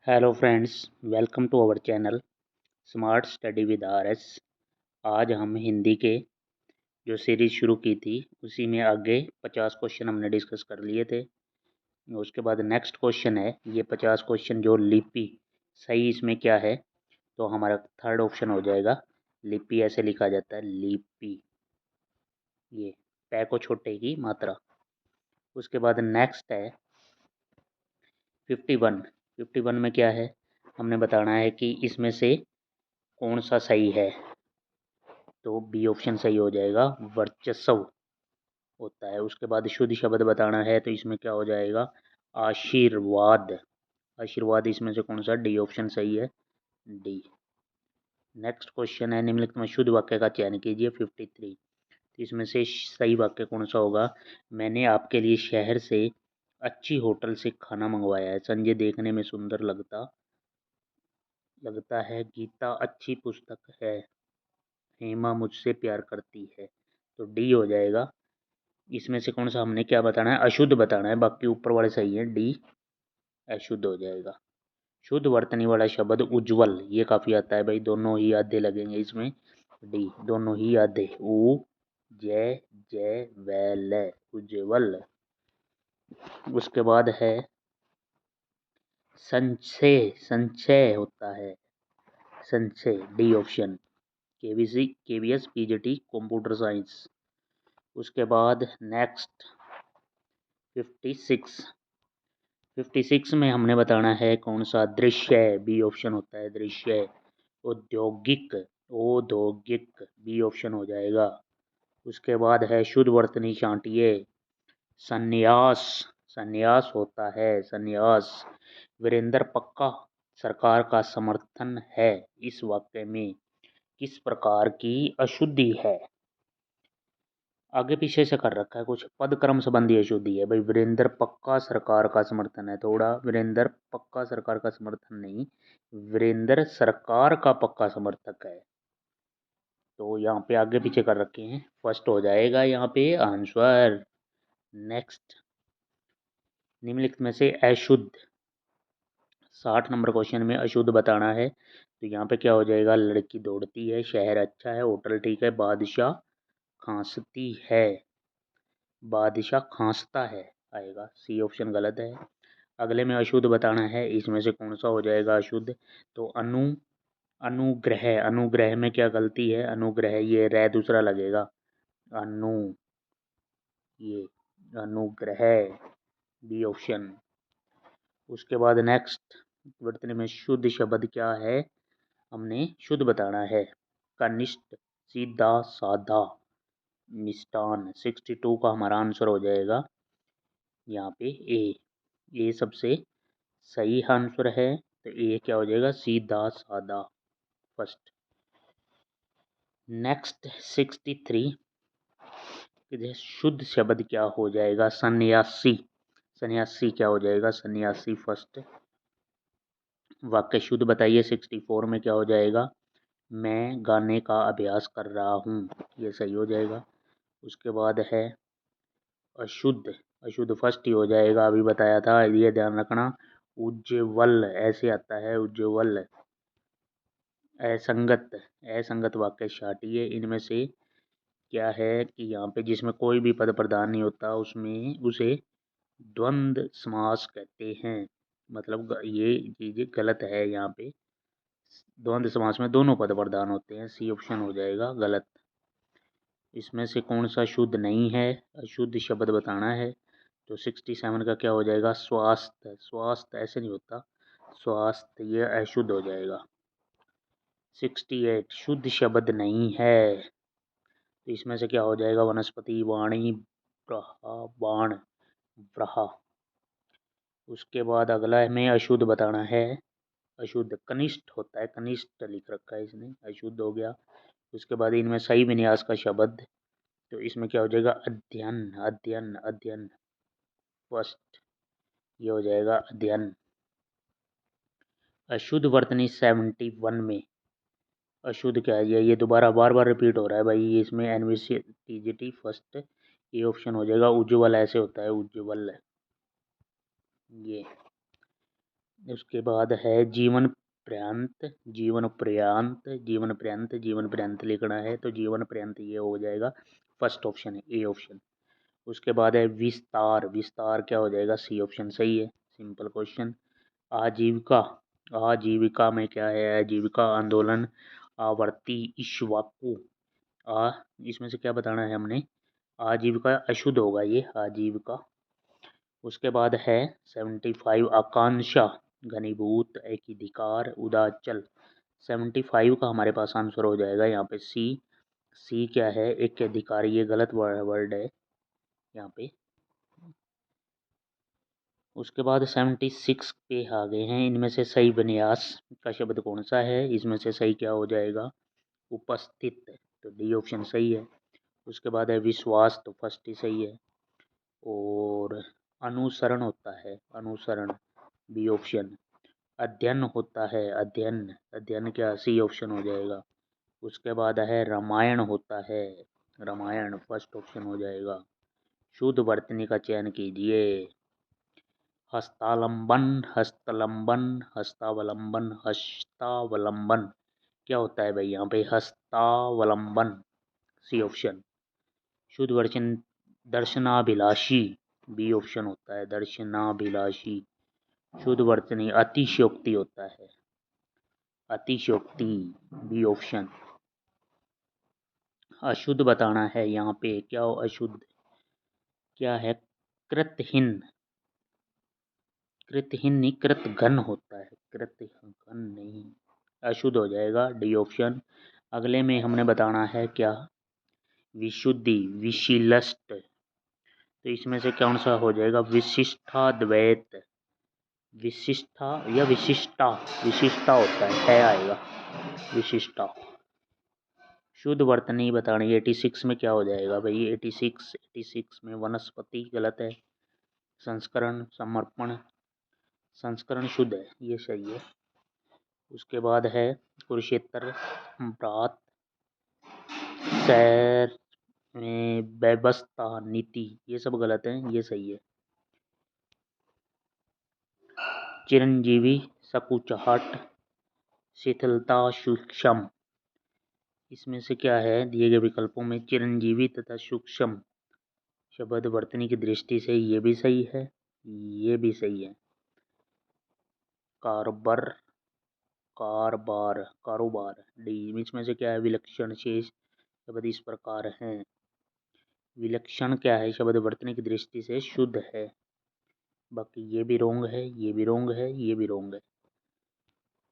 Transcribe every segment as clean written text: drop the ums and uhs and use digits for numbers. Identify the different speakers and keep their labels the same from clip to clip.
Speaker 1: Hello friends, welcome to our channel smart study with RS. आज हम हिंदी के जो सीरीज़ शुरू की थी उसी में आगे 50 क्वेश्चन हमने डिस्कस कर लिए थे। उसके बाद नेक्स्ट क्वेश्चन है ये 50 क्वेश्चन जो लिपि सही इसमें क्या है, तो हमारा थर्ड ऑप्शन हो जाएगा लिपि। ऐसे लिखा जाता है लिपि, ये पै को छोटे की मात्रा। उसके बाद नेक्स्ट है 51। 51 में क्या है, हमने बताना है कि इसमें से कौन सा सही है, तो बी ऑप्शन सही हो जाएगा, वर्चस्व होता है। उसके बाद शुद्ध शब्द बताना है तो इसमें क्या हो जाएगा, आशीर्वाद। आशीर्वाद इसमें से कौन सा, डी ऑप्शन सही है, डी। नेक्स्ट क्वेश्चन है निम्नलिखित में शुद्ध वाक्य का चयन कीजिए 53। तो इसमें से सही वाक्य कौन सा होगा, मैंने आपके लिए शहर से अच्छी होटल से खाना मंगवाया है, संजय देखने में सुंदर लगता है, गीता अच्छी पुस्तक है, हेमा मुझसे प्यार करती है। तो डी हो जाएगा। इसमें से कौन सा हमने क्या बताना है, अशुद्ध बताना है, बाकी ऊपर वाले सही है, डी अशुद्ध हो जाएगा। शुद्ध वर्तनी वाला शब्द उज्जवल, ये काफ़ी आता है भाई, दोनों ही आधे लगेंगे इसमें, डी दोनों ही आधे, उ जय जय वैल उज्जवल। उसके बाद है संचय, संचय होता है, संचय, D option, KVC KVS PGT computer science. उसके बाद नेक्स्ट 56। 56 में हमने बताना है कौन सा, दृश्य, बी ऑप्शन होता है दृश्य। औद्योगिक, औद्योगिक, बी ऑप्शन हो जाएगा। उसके बाद है शुद्ध वर्तनी छांटिए, संन्यास, संन्यास होता है संन्यास। वीरेंद्र पक्का सरकार का समर्थन है, इस वाक्य में किस प्रकार की अशुद्धि है, आगे पीछे से कर रखा है कुछ, पद क्रम संबंधी अशुद्धि है भाई। वीरेंद्र पक्का सरकार का समर्थन है, थोड़ा वीरेंद्र पक्का सरकार का समर्थन नहीं, वीरेंद्र सरकार का पक्का समर्थक है, तो यहाँ पे आगे पीछे कर रखे हैं, फर्स्ट हो जाएगा यहाँ पे आंसर। नेक्स्ट, निम्नलिखित में से अशुद्ध, 60 नंबर क्वेश्चन में अशुद्ध बताना है, तो यहाँ पे क्या हो जाएगा, लड़की दौड़ती है, शहर अच्छा है, होटल ठीक है, बादशाह खांसती है, बादशाह खांसता है आएगा, सी ऑप्शन गलत है। अगले में अशुद्ध बताना है, इसमें से कौन सा हो जाएगा अशुद्ध, तो अनुग्रह, अनुग्रह में क्या गलती है, अनुग्रह, ये रह दूसरा लगेगा, अनु, ये अनुग्रह, बी ऑप्शन। उसके बाद नेक्स्ट वर्तनी में शुद्ध शब्द क्या है, हमने शुद्ध बताना है, कनिष्ठ, सीधा साधा, मिष्टान। 62 का हमारा आंसर हो जाएगा यहाँ पे ए सबसे सही आंसर है, तो ए क्या हो जाएगा, सीधा साधा, फर्स्ट। नेक्स्ट 63, शुद्ध शब्द क्या हो जाएगा, सन्यासी, सन्यासी क्या हो जाएगा, सन्यासी फर्स्ट। वाक्य शुद्ध बताइए 64 में क्या हो जाएगा, मैं गाने का अभ्यास कर रहा हूँ, ये सही हो जाएगा। उसके बाद है अशुद्ध, अशुद्ध फर्स्ट ही हो जाएगा, अभी बताया था, ये ध्यान रखना, उज्ज्वल ऐसे आता है, उज्ज्वल। असंगत, असंगत वाक्य छाटिए, इनमें से क्या है कि यहाँ पे जिसमें कोई भी पद प्रधान नहीं होता उसमें उसे द्वंद्व समास कहते हैं, मतलब ये चीज़ गलत है, यहाँ पे द्वंद्व समास में दोनों पद प्रधान होते हैं, सी ऑप्शन हो जाएगा गलत। इसमें से कौन सा शुद्ध नहीं है, अशुद्ध शब्द बताना है, तो 67 का क्या हो जाएगा, स्वास्थ्य, स्वास्थ्य ऐसे नहीं होता, स्वास्थ्य, ये अशुद्ध हो जाएगा। 68 शुद्ध शब्द नहीं है, तो इसमें से क्या हो जाएगा, वनस्पति, वाणी, बाण, ब्रहा। उसके बाद अगला में अशुद्ध बताना है, अशुद्ध कनिष्ठ होता है, कनिष्ठ लिख रखा है इसने, अशुद्ध हो गया। उसके बाद इनमें सही विन्यास का शब्द, तो इसमें क्या हो जाएगा, अध्ययन, अध्ययन, अध्ययन फर्स्ट, ये हो जाएगा अध्ययन। अशुद्ध वर्तनी 71 में अशुद्ध क्या है, ये दोबारा बार बार रिपीट हो रहा है भाई, इसमें एनवीसी टीजीटी फर्स्ट, ये ऑप्शन हो जाएगा, उज्ज्वल ऐसे होता है, उज्ज्वल, ये उसके बाद है जीवन पर्यंत, जीवन पर्यंत, जीवन पर्यंत, जीवन पर्यंत लिखना है तो जीवन पर्यंत ये हो जाएगा, फर्स्ट ऑप्शन है, ए ऑप्शन। उसके बाद है विस्तार, विस्तार क्या हो जाएगा, सी ऑप्शन सही है, सिंपल क्वेश्चन। आजीविका, आजीविका में क्या है, आजीविका आंदोलन, आवर्ती इक्ष्वाकु, आ इसमें से क्या बताना है हमने, आजीविका अशुद्ध होगा ये, आजीविका। उसके बाद है 75 आकांक्षा, घनीभूत, एकीधिकार, उदाचल। 75 का हमारे पास आंसर हो जाएगा यहाँ पे सी। सी क्या है, एक अधिकार, ये गलत वर्ड है यहाँ पे। उसके बाद 76 पे आ गए हैं, इनमें से सही विन्यास का शब्द कौन सा है, इसमें से सही क्या हो जाएगा, उपस्थित, तो डी ऑप्शन सही है। उसके बाद है विश्वास, तो फर्स्ट ही सही है। और अनुसरण होता है, अनुसरण, बी ऑप्शन। अध्ययन होता है, अध्ययन, अध्ययन क्या, सी ऑप्शन हो जाएगा। उसके बाद है रामायण होता है, रामायण फर्स्ट ऑप्शन हो जाएगा। शुद्ध वर्तनी का चयन कीजिए। हस्तालंबन, हस्तलंबन, हस्तावलंबन, हस्तावलंबन, क्या होता है भाई यहाँ पे, हस्तावलंबन, सी ऑप्शन। शुद्ध वचन दर्शनाभिलाषी, बी ऑप्शन होता है, दर्शनाभिलाषी। शुद्ध वर्तनी अतिशयोक्ति होता है, अतिशयोक्ति, बी ऑप्शन। अशुद्ध बताना है यहाँ पे, क्या हो अशुद्ध, क्या है, कृतहीन, कृतहीन नहीं, कृतघ्न होता है, कृतघ्न नहीं, अशुद्ध हो जाएगा, डी ऑप्शन। अगले में हमने बताना है क्या, विशुद्धि, विशिष्ट, तो इसमें से कौन सा हो जाएगा, विशिष्टाद्वैत, विशिष्टा या विशिष्टा, विशिष्टा होता है आएगा, विशिष्टा। शुद्ध वर्तनी बतानी, 86 में क्या हो जाएगा भाई, 86 में वनस्पति गलत है, संस्करण, समर्पण, संस्करण शुद्ध है, ये सही है। उसके बाद है कुरुक्षेत्र, व्रात, सैर, व्यवस्था, नीति, ये सब गलत है, ये सही है। चिरंजीवी, सकुचाहट, शिथिलता, सूक्ष्म, इसमें से क्या है, दिए गए विकल्पों में चिरंजीवी तथा सूक्ष्म शब्द वर्तनी की दृष्टि से ये भी सही है, ये भी सही है। कारबर, कारबार, कारोबार, डी, इसमें से क्या है, विलक्षण शेष शब्द इस प्रकार हैं। विलक्षण क्या है, शब्द वर्तनी की दृष्टि से शुद्ध है, बाकी ये भी रोंग है, ये भी रोंग है, ये भी रोंग है।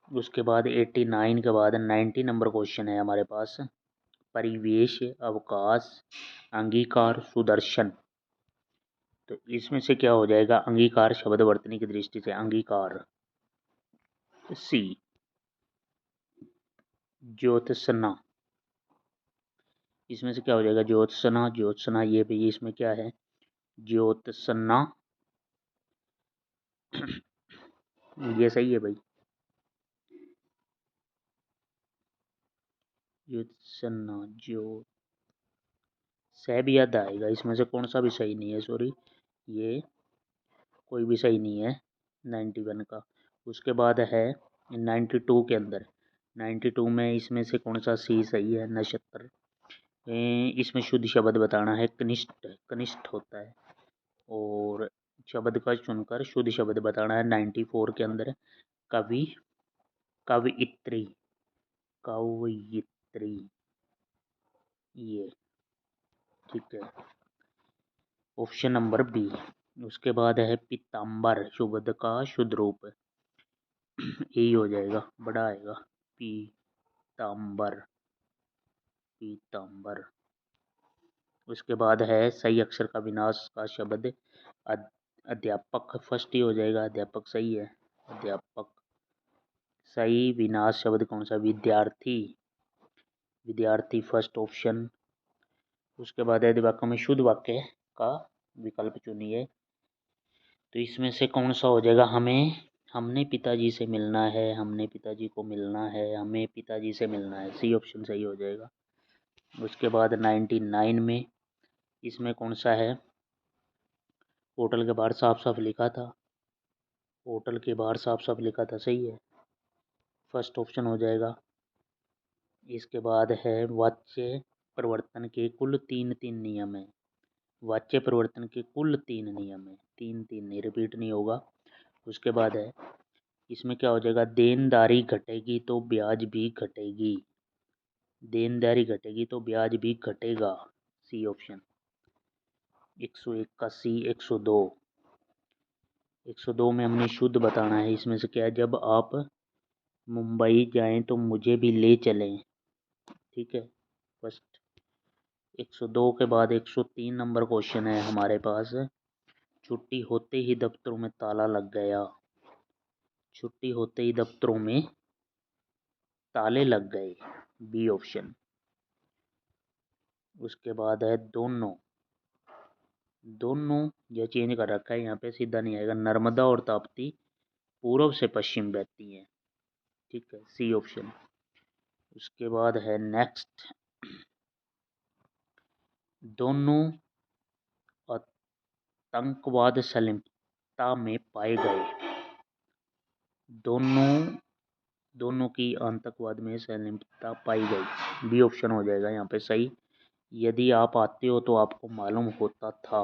Speaker 1: उसके बाद 89 के बाद 90 नंबर क्वेश्चन है हमारे पास, परिवेश, अवकाश, अंगीकार, सुदर्शन, तो इसमें से क्या हो जाएगा, अंगीकार शब्द वर्तनी की दृष्टि से अंगीकार, सी। ज्योत्सना, इसमें से क्या हो जाएगा, ज्योत्सना, ज्योत्सना, ये भी इसमें क्या है, ज्योत्सना, ये सही है भाई, ज्योत्सना, ज्यो सह भी याद आएगा, इसमें से कौन सा भी सही नहीं है, सॉरी, ये कोई भी सही नहीं है 91 का। उसके बाद है 92 के अंदर, 92 में इसमें से कौन सा सी सही है, नक्षत्र, इसमें शुद्ध शब्द बताना है, कनिष्ठ, कनिष्ठ होता है, और शब्द का चुनकर शुद्ध शब्द बताना है। 94 के अंदर कवि, कवियत्री, कवियत्री, ये ठीक है, ऑप्शन नंबर बी। उसके बाद है पीताम्बर, शब्द का शुद्ध रूप यही हो जाएगा, बड़ा आएगा, पीताम्बर, पीताम्बर। उसके बाद है सही अक्षर का विनाश का शब्द अध्यापक, फर्स्ट ही हो जाएगा, अध्यापक सही है, अध्यापक सही। विनाश शब्द कौन सा, विद्यार्थी, विद्यार्थी फर्स्ट ऑप्शन। उसके बाद यदि वाक्य में शुद्ध वाक्य का विकल्प चुनिए, तो इसमें से कौन सा हो जाएगा, हमें, हमने पिताजी से मिलना है, हमने पिताजी को मिलना है, हमें पिताजी से मिलना है, सी ऑप्शन सही हो जाएगा। उसके बाद 99 में इसमें कौन सा है, होटल के बाहर साफ साफ लिखा था, होटल के बाहर साफ साफ लिखा था, सही है, फर्स्ट ऑप्शन हो जाएगा। इसके बाद है वाच्य परिवर्तन के कुल तीन तीन नियम है। वाच्य परिवर्तन के कुल तीन नियम है, तीन तीन नहीं, रिपीट नहीं होगा। उसके बाद है इसमें क्या हो जाएगा, देनदारी घटेगी तो ब्याज भी घटेगी, देनदारी घटेगी तो ब्याज भी घटेगा, सी ऑप्शन। 181 102 102 में हमने शुद्ध बताना है। इसमें से क्या है, जब आप मुंबई जाएं तो मुझे भी ले चलें, ठीक है, फर्स्ट। 102 के बाद 103 नंबर क्वेश्चन है हमारे पास, छुट्टी होते ही दफ्तरों में ताला लग गया, छुट्टी होते ही दफ्तरों में ताले लग गए, बी ऑप्शन। उसके बाद है दोनों, दोनों यह चेंज कर रखा है यहाँ पे, सीधा नहीं आएगा, नर्मदा और ताप्ती पूर्व से पश्चिम बहती हैं, ठीक है, सी ऑप्शन। उसके बाद है नेक्स्ट, दोनों आतंकवाद संलिप्तता में पाए गए, दोनों दोनों की आतंकवाद में संलिप्तता पाई गई, बी ऑप्शन हो जाएगा यहाँ पे सही। यदि आप आते हो तो आपको मालूम होता था,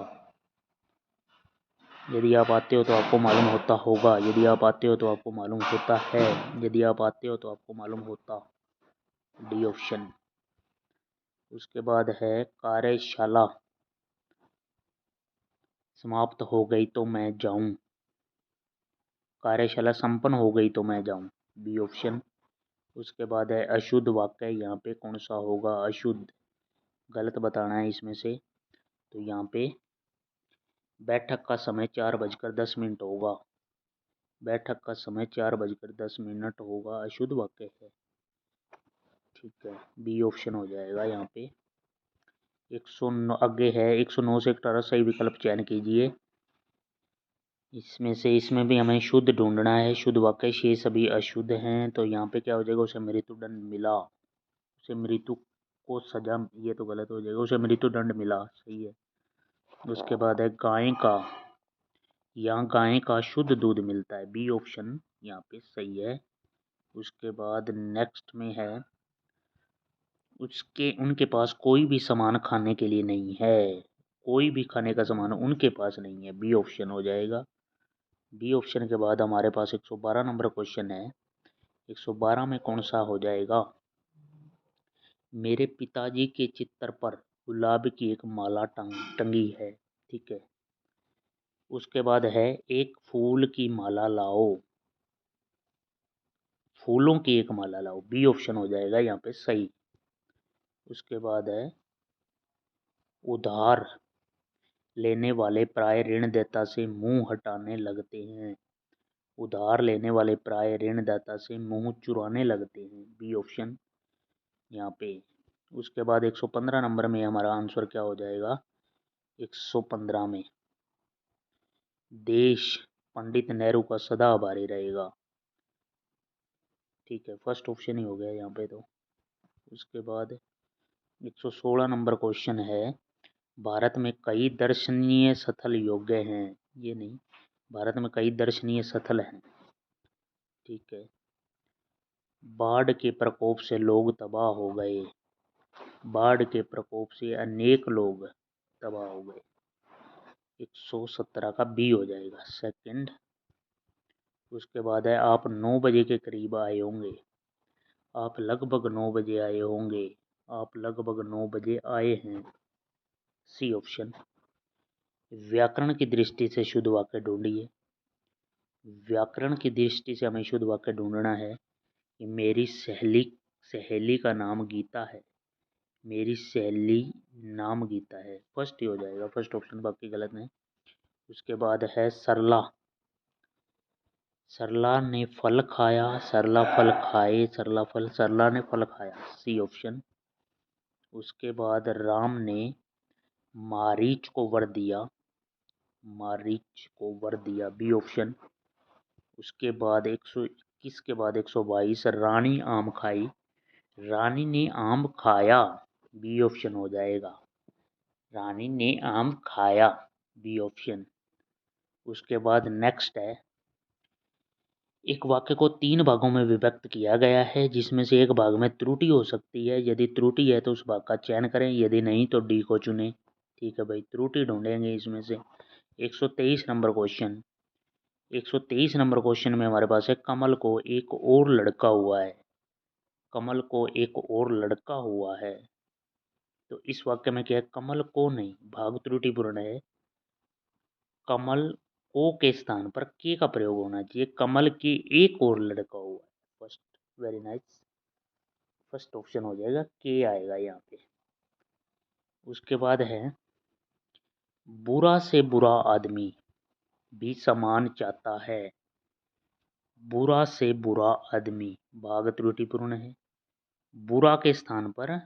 Speaker 1: यदि आप आते हो तो आपको मालूम होता होगा, यदि आप आते हो तो आपको मालूम होता है, यदि आप आते हो तो आपको मालूम होता, डी ऑप्शन। उसके बाद है कार्यशाला समाप्त हो गई तो मैं जाऊं, कार्यशाला संपन्न हो गई तो मैं जाऊं, बी ऑप्शन। उसके बाद है अशुद्ध वाक्य, यहाँ पे कौन सा होगा अशुद्ध, गलत बताना है इसमें से, तो यहाँ पे बैठक का समय 4:10 होगा, बैठक का समय 4:10 होगा, अशुद्ध वाक्य है, ठीक है, बी ऑप्शन हो जाएगा यहाँ पे। 109 आगे है, 109 से 18 सही विकल्प चयन कीजिए। इसमें से इसमें भी हमें शुद्ध ढूंढना है, शुद्ध वाक्य शेष सभी अशुद्ध हैं, तो यहाँ पे क्या हो जाएगा, उसे मृत्युदंड मिला, उसे मृत्यु को सजा, ये तो गलत हो जाएगा, उसे मृत्युदंड मिला, सही है। उसके बाद है गाय का, यहाँ गाय का शुद्ध दूध मिलता है, बी ऑप्शन यहाँ पे सही है। उसके बाद नेक्स्ट में है उसके उनके पास कोई भी सामान खाने के लिए नहीं है, कोई भी खाने का सामान उनके पास नहीं है, बी ऑप्शन हो जाएगा। बी ऑप्शन के बाद हमारे पास 112 नंबर क्वेश्चन है, 112 में कौन सा हो जाएगा, मेरे पिताजी के चित्र पर गुलाब की एक माला टंगी है, ठीक है। उसके बाद है एक फूल की माला लाओ, फूलों की एक माला लाओ, बी ऑप्शन हो जाएगा यहाँ पे सही। उसके बाद है उधार लेने वाले प्राय ऋणदाता से मुंह हटाने लगते हैं, उधार लेने वाले प्राय ऋणदाता से मुंह चुराने लगते हैं, बी ऑप्शन यहाँ पे। उसके बाद 115 नंबर में हमारा आंसर क्या हो जाएगा, 115 में देश पंडित नेहरू का सदा आभारी रहेगा, ठीक है, फर्स्ट ऑप्शन ही हो गया यहाँ पे तो। उसके बाद 116 नंबर क्वेश्चन है, भारत में कई दर्शनीय स्थल योग्य हैं, ये नहीं, भारत में कई दर्शनीय स्थल हैं, ठीक है। बाढ़ के प्रकोप से लोग तबाह हो गए, बाढ़ के प्रकोप से अनेक लोग तबाह हो गए, 117 का बी हो जाएगा सेकंड। उसके बाद है आप 9 बजे के करीब आए होंगे, आप लगभग 9 बजे आए होंगे, आप लगभग 9 बजे आए हैं, सी ऑप्शन। व्याकरण की दृष्टि से शुद्ध वाक्य ढूंढिए, व्याकरण की दृष्टि से हमें शुद्ध वाक्य ढूंढना है कि मेरी सहेली सहेली का नाम गीता है, मेरी सहेली नाम गीता है, फर्स्ट ही हो जाएगा, फर्स्ट ऑप्शन, बाकी गलत नहीं। उसके बाद है सरला, सरला ने फल खाया, सरला फल खाए, सरला फल, सरला ने फल खाया, सी ऑप्शन। उसके बाद राम ने मारीच को वर दिया, मारीच को वर दिया, बी ऑप्शन। उसके बाद 121 के बाद 122 रानी आम खाई, रानी ने आम खाया, बी ऑप्शन हो जाएगा, रानी ने आम खाया, बी ऑप्शन। उसके बाद नेक्स्ट है एक वाक्य को 3 भागों में विभक्त किया गया है, जिसमें से एक भाग में त्रुटि हो सकती है। यदि त्रुटि है तो उस भाग का चयन करें, यदि नहीं तो डी को चुनें। ठीक है भाई, त्रुटि ढूंढेंगे इसमें से। 123 नंबर क्वेश्चन। 123 नंबर क्वेश्चन में हमारे पास है, कमल को एक और लड़का हुआ है। कमल को एक और लड़का हुआ है। तो इस वाक्य में क्या है, कमल को नहीं, भाग त्रुटिपूर्ण है। कमल को के स्थान पर के का प्रयोग होना चाहिए। कमल की एक और लड़का हुआ है। First, very nice, first option हो जाएगा, के आएगा यहाँ पे। उसके बाद है, बुरा से बुरा आदमी भी समान चाहता है। बुरा से बुरा आदमी भाग त्रुटिपूर्ण है। बुरा के स्थान पर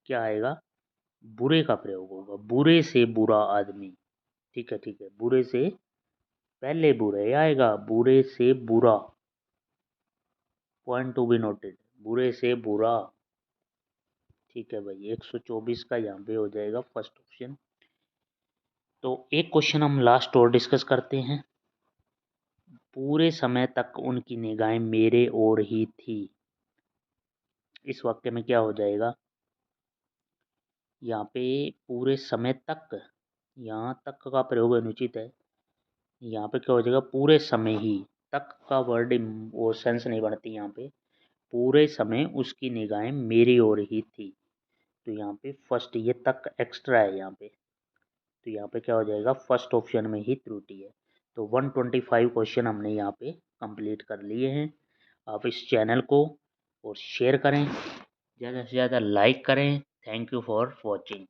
Speaker 1: क्या आएगा, बुरे का प्रयोग होगा। बुरे से बुरा आदमी। ठीक है, ठीक है, बुरे से पहले बुरे आएगा, बुरे से बुरा, पॉइंट टू बी नोटेड, बुरे से बुरा। ठीक है भाई, 124 का यहाँ पे हो जाएगा फर्स्ट ऑप्शन। तो एक क्वेश्चन हम लास्ट और डिस्कस करते हैं। पूरे समय तक उनकी निगाहें मेरे ओर ही थी। इस वाक्य में क्या हो जाएगा, यहाँ पे पूरे समय तक, यहाँ तक का प्रयोग अनुचित है। यहाँ पे क्या हो जाएगा, पूरे समय ही, तक का वर्ड वो सेंस नहीं बनती यहाँ पे। पूरे समय उसकी निगाहें मेरी ओर ही थी। तो यहाँ पे फर्स्ट, ये तक एक्स्ट्रा है यहाँ पे। तो यहाँ पे क्या हो जाएगा, फर्स्ट ऑप्शन में ही त्रुटि है। तो 125 क्वेश्चन हमने यहाँ पे कंप्लीट कर लिए हैं। आप इस चैनल को और शेयर करें, ज़्यादा से ज़्यादा लाइक करें। Thank you for watching.